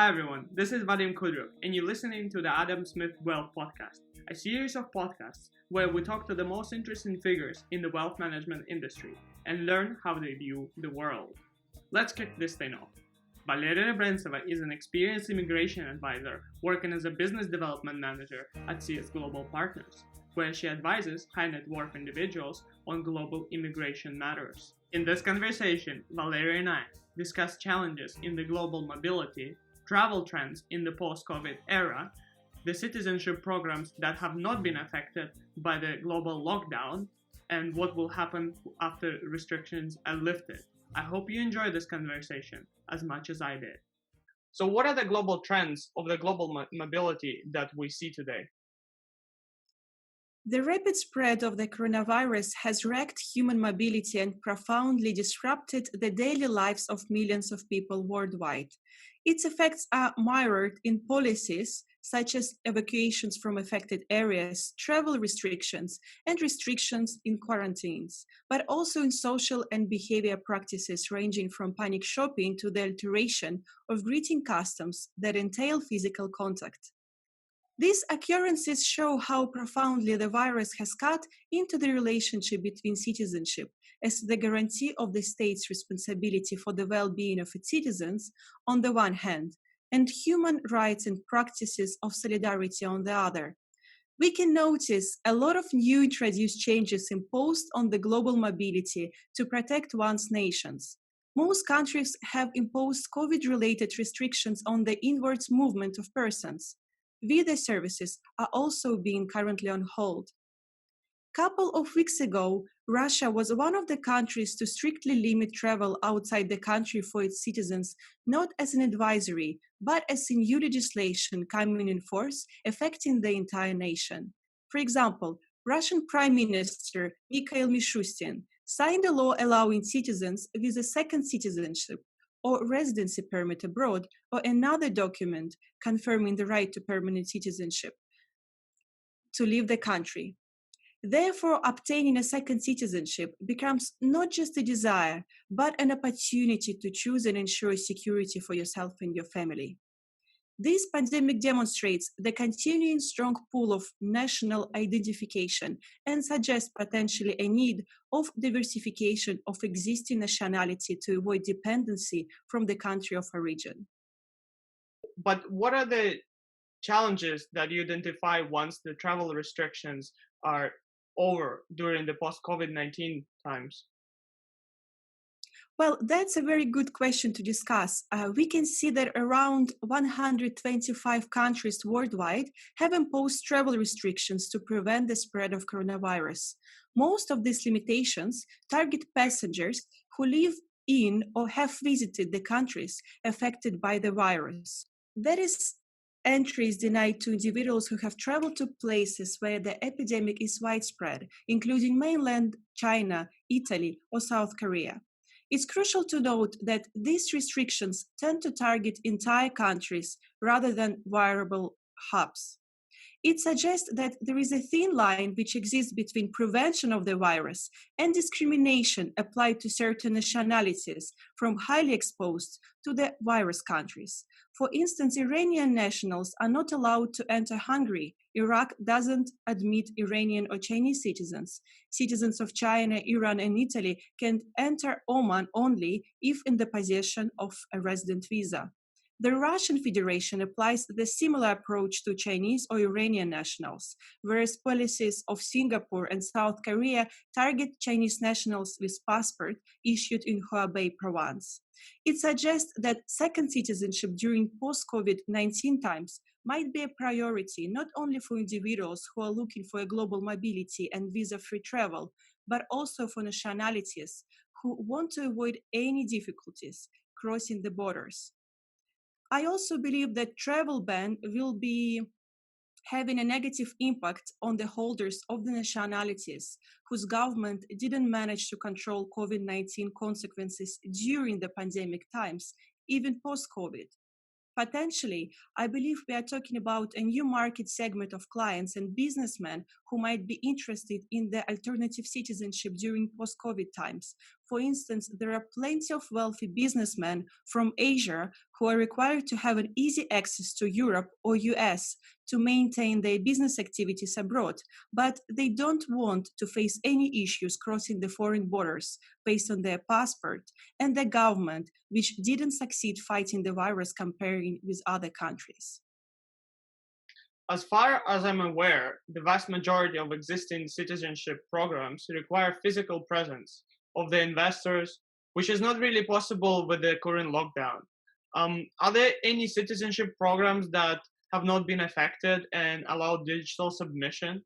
Hi everyone, this is Vadim Kudruk, and you're listening to the ASC Wealth Podcast, a series of podcasts where we talk to the most interesting figures in the wealth management industry and learn how they view the world. Let's kick this thing off. Valeria Rebrentceva is an experienced immigration advisor working as a business development manager at CS Global Partners, where she advises high net worth individuals on global immigration matters. In this conversation, Valeria and I discuss challenges in the global mobility, travel trends in the post-COVID era, the citizenship programs that have not been affected by the global lockdown, and what will happen after restrictions are lifted. I hope you enjoy this conversation as much as I did. So what are the global trends of the global mobility that we see today? The rapid spread of the coronavirus has wrecked human mobility and profoundly disrupted the daily lives of millions of people worldwide. Its effects are mirrored in policies such as evacuations from affected areas, travel restrictions, and restrictions in quarantines, but also in social and behavior practices ranging from panic shopping to the alteration of greeting customs that entail physical contact. These occurrences show how profoundly the virus has cut into the relationship between citizenship as the guarantee of the state's responsibility for the well-being of its citizens on the one hand, and human rights and practices of solidarity on the other. We can notice a lot of new introduced changes imposed on the global mobility to protect one's nations. Most countries have imposed COVID-related restrictions on the inwards movement of persons. Visa services are also being currently on hold. Couple of weeks ago, Russia was one of the countries to strictly limit travel outside the country for its citizens, not as an advisory, but as a new legislation coming in force affecting the entire nation. For example, Russian Prime Minister Mikhail Mishustin signed a law allowing citizens with a second citizenship or residency permit abroad, or another document confirming the right to permanent citizenship to leave the country. Therefore, obtaining a second citizenship becomes not just a desire, but an opportunity to choose and ensure security for yourself and your family. This pandemic demonstrates the continuing strong pull of national identification and suggests potentially a need of diversification of existing nationality to avoid dependency from the country of origin. But what are the challenges that you identify once the travel restrictions are over during the post-COVID-19 times? Well, that's a very good question to discuss. We can see that around 125 countries worldwide have imposed travel restrictions to prevent the spread of coronavirus. Most of these limitations target passengers who live in or have visited the countries affected by the virus. That is, entry is denied to individuals who have traveled to places where the epidemic is widespread, including mainland China, Italy, or South Korea. It's crucial to note that these restrictions tend to target entire countries rather than vulnerable hubs. It suggests that there is a thin line which exists between prevention of the virus and discrimination applied to certain nationalities from highly exposed to the virus countries. For instance, Iranian nationals are not allowed to enter Hungary. Iraq doesn't admit Iranian or Chinese citizens. Citizens of China, Iran, and Italy can enter Oman only if in the possession of a resident visa. The Russian Federation applies the similar approach to Chinese or Iranian nationals, whereas policies of Singapore and South Korea target Chinese nationals with passport issued in Hubei province. It suggests that second citizenship during post-COVID-19 times might be a priority not only for individuals who are looking for a global mobility and visa-free travel, but also for nationalities who want to avoid any difficulties crossing the borders. I also believe that travel ban will be having a negative impact on the holders of the nationalities whose government didn't manage to control COVID-19 consequences during the pandemic times, even post-COVID. Potentially, I believe we are talking about a new market segment of clients and businessmen who might be interested in the alternative citizenship during post-COVID times. For instance, there are plenty of wealthy businessmen from Asia who are required to have an easy access to Europe or US to maintain their business activities abroad, but they don't want to face any issues crossing the foreign borders based on their passport and the government, which didn't succeed fighting the virus comparing with other countries. As far as I'm aware, the vast majority of existing citizenship programs require physical presence of the investors, which is not really possible with the current lockdown. Are there any citizenship programs that have not been affected and allow digital submission?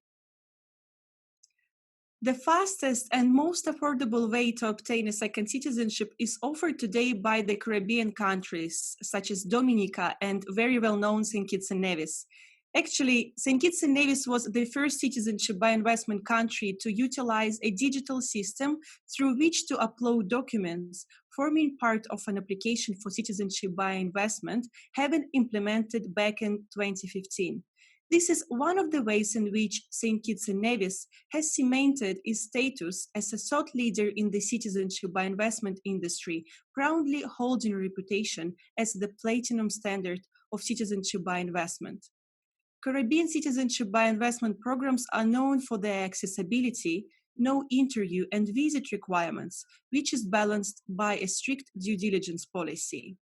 The fastest and most affordable way to obtain a second citizenship is offered today by the Caribbean countries, such as Dominica and very well-known St. Kitts and Nevis. Actually, St. Kitts and Nevis was the first citizenship by investment country to utilize a digital system through which to upload documents forming part of an application for citizenship by investment, having implemented back in 2015. This is one of the ways in which St. Kitts and Nevis has cemented its status as a thought leader in the citizenship by investment industry, proudly holding a reputation as the platinum standard of citizenship by investment. Caribbean citizenship by investment programs are known for their accessibility, no interview and visit requirements, which is balanced by a strict due diligence policy.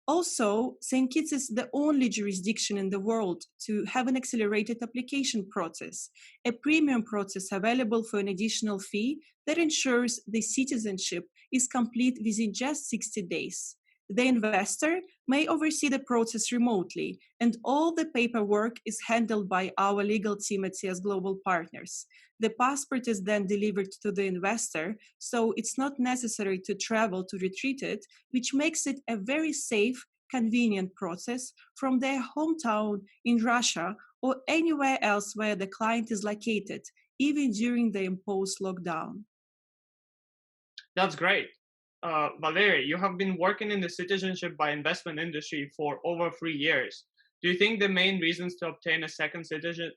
Also, St. Kitts is the only jurisdiction in the world to have an accelerated application process, a premium process available for an additional fee that ensures the citizenship is complete within just 60 days. The investor may oversee the process remotely, and all the paperwork is handled by our legal team at CS Global Partners. The passport is then delivered to the investor, so it's not necessary to travel to retrieve it, which makes it a very safe, convenient process from their hometown in Russia or anywhere else where the client is located, even during the imposed lockdown. That's great. Valeria, you have been working in the citizenship by investment industry for over 3 years. Do you think the main reasons to obtain a second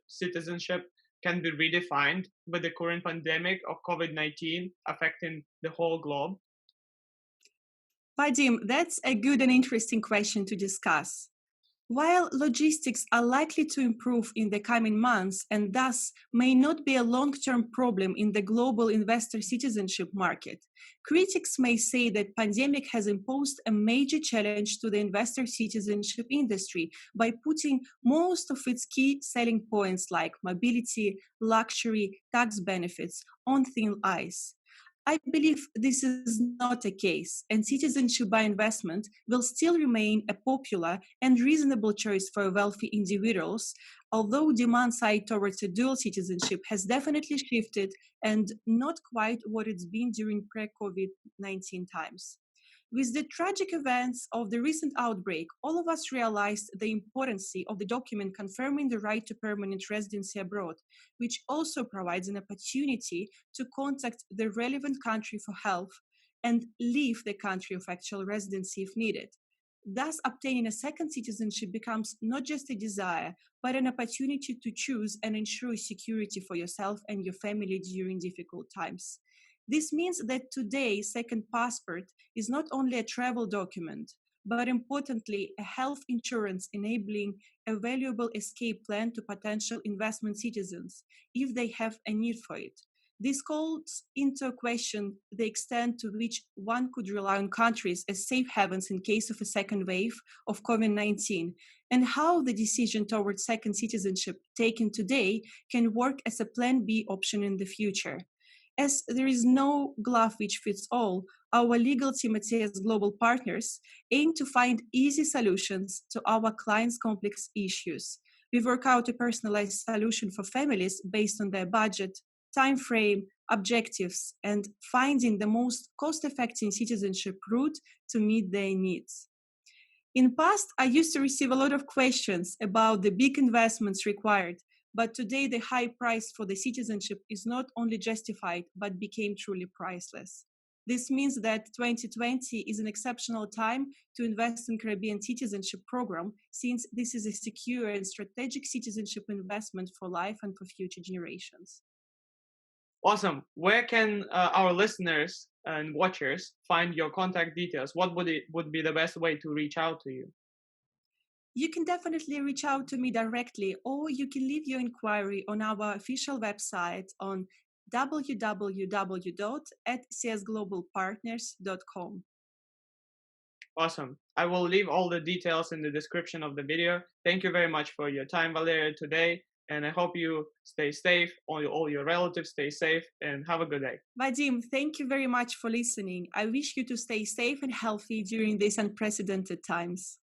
citizenship can be redefined with the current pandemic of COVID-19 affecting the whole globe? Vadim, that's a good and interesting question to discuss. While logistics are likely to improve in the coming months and thus may not be a long-term problem in the global investor citizenship market, critics may say that pandemic has imposed a major challenge to the investor citizenship industry by putting most of its key selling points like mobility, luxury, tax benefits on thin ice. I believe this is not the case, and citizenship by investment will still remain a popular and reasonable choice for wealthy individuals, although demand side towards a dual citizenship has definitely shifted and not quite what it's been during pre-COVID-19 times. With the tragic events of the recent outbreak, all of us realized the importance of the document confirming the right to permanent residency abroad, which also provides an opportunity to contact the relevant country for help and leave the country of actual residency if needed. Thus, obtaining a second citizenship becomes not just a desire, but an opportunity to choose and ensure security for yourself and your family during difficult times. This means that today, second passport is not only a travel document, but importantly, a health insurance enabling a valuable escape plan to potential investment citizens if they have a need for it. This calls into question the extent to which one could rely on countries as safe havens in case of a second wave of COVID-19, and how the decision towards second citizenship taken today can work as a plan B option in the future. As there is no glove which fits all, our legal team at CS Global Partners aim to find easy solutions to our clients' complex issues. We work out a personalized solution for families based on their budget, time frame, objectives, and finding the most cost-effective citizenship route to meet their needs. In past, I used to receive a lot of questions about the big investments required, but today the high price for the citizenship is not only justified, but became truly priceless. This means that 2020 is an exceptional time to invest in Caribbean citizenship program, since this is a secure and strategic citizenship investment for life and for future generations. Awesome. Where can our listeners and watchers find your contact details, what would be the best way to reach out to you? You can definitely reach out to me directly, or you can leave your inquiry on our official website on www.csglobalpartners.com. Awesome. I will leave all the details in the description of the video. Thank you very much for your time, Valeria, today. And I hope you stay safe, all your relatives stay safe, and have a good day. Vadim, thank you very much for listening. I wish you to stay safe and healthy during these unprecedented times.